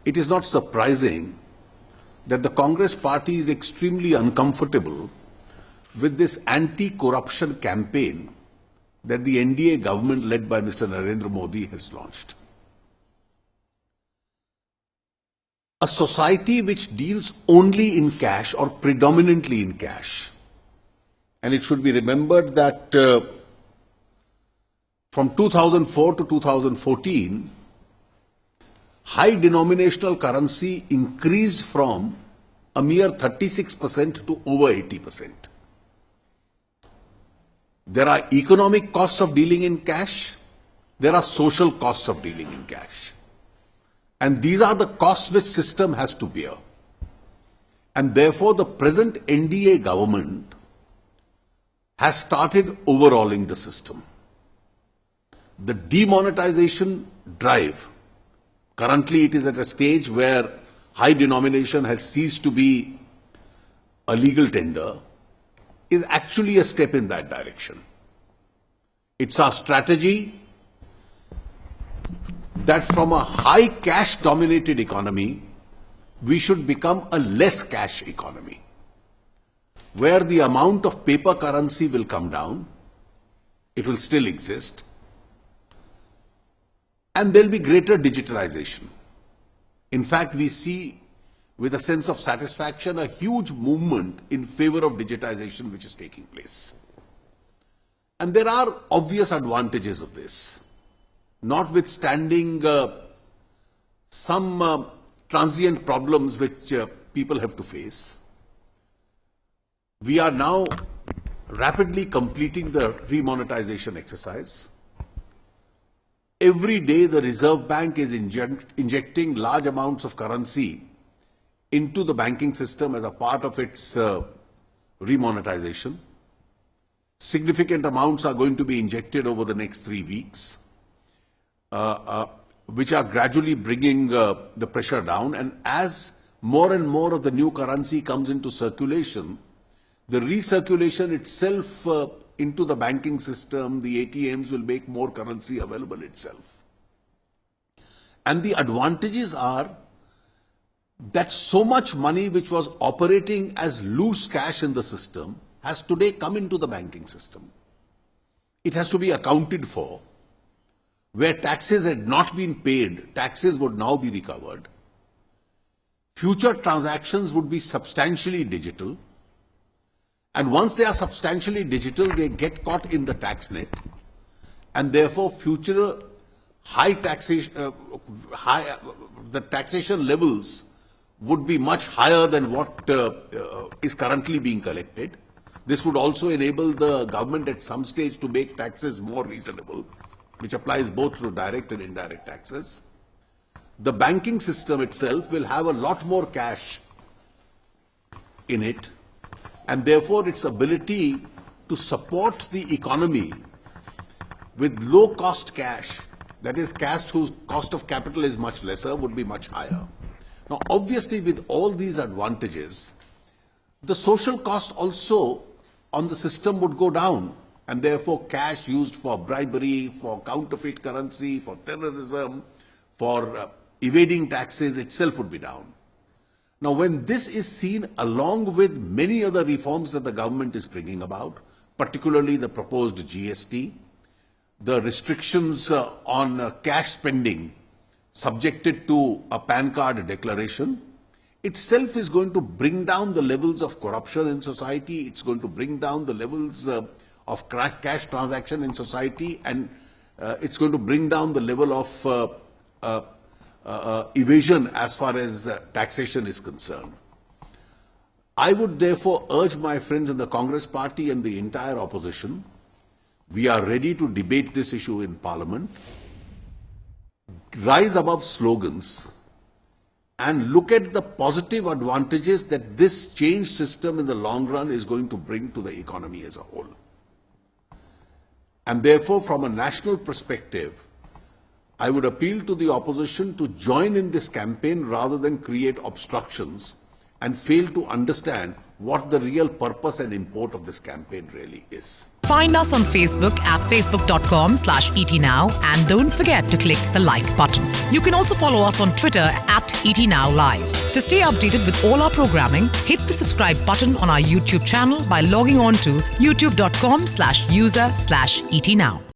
it is not surprising that the Congress party is extremely uncomfortable with this anti-corruption campaign that the NDA government led by Mr. Narendra Modi has launched. A society which deals only in cash or predominantly in cash, and it should be remembered that from 2004 to 2014, high denominational currency increased from a mere 36% to over 80%. There are economic costs of dealing in cash. There are social costs of dealing in cash. And these are the costs which system has to bear. And therefore, the present NDA government has started overhauling the system. The demonetization drive, currently it is at a stage where high denomination has ceased to be a legal tender, is actually a step in that direction. It's our strategy that from a high cash dominated economy, we should become a less cash economy, where the amount of paper currency will come down. It will still exist. And there will be greater digitalization. In fact, we see with a sense of satisfaction a huge movement in favor of digitization which is taking place. And there are obvious advantages of this, notwithstanding some transient problems which people have to face. We are now rapidly completing the remonetization exercise. Every day the Reserve Bank is injecting large amounts of currency into the banking system as a part of its remonetization. Significant amounts are going to be injected over the next 3 weeks, which are gradually bringing the pressure down. And as more and more of the new currency comes into circulation, the recirculation itself into the banking system, the ATMs will make more currency available itself. And the advantages are that so much money which was operating as loose cash in the system has today come into the banking system. It has to be accounted for. Where taxes had not been paid, taxes would now be recovered. Future transactions would be substantially digital. And once they are substantially digital, they get caught in the tax net. And therefore, future high taxation, the taxation levels would be much higher than what is currently being collected. This would also enable the government at some stage to make taxes more reasonable, which applies both to direct and indirect taxes. The banking system itself will have a lot more cash in it, and therefore its ability to support the economy with low-cost cash, that is cash whose cost of capital is much lesser, would be much higher. Now, obviously, with all these advantages, the social cost also on the system would go down, and therefore cash used for bribery, for counterfeit currency, for terrorism, for evading taxes itself would be down. Now, when this is seen along with many other reforms that the government is bringing about, particularly the proposed GST, the restrictions on cash spending subjected to a PAN card declaration, itself is going to bring down the levels of corruption in society. It's going to bring down the levels of cash transaction in society, and it's going to bring down the level of evasion as far as taxation is concerned. I would therefore urge my friends in the Congress party and the entire opposition, we are ready to debate this issue in Parliament, rise above slogans, and look at the positive advantages that this changed system in the long run is going to bring to the economy as a whole. And therefore, from a national perspective, I would appeal to the opposition to join in this campaign rather than create obstructions and fail to understand what the real purpose and import of this campaign really is. Find us on Facebook at facebook.com/etnow and don't forget to click the like button. You can also follow us on Twitter at etnowlive. To stay updated with all our programming, hit the subscribe button on our YouTube channel by logging on to youtube.com/user/etnow.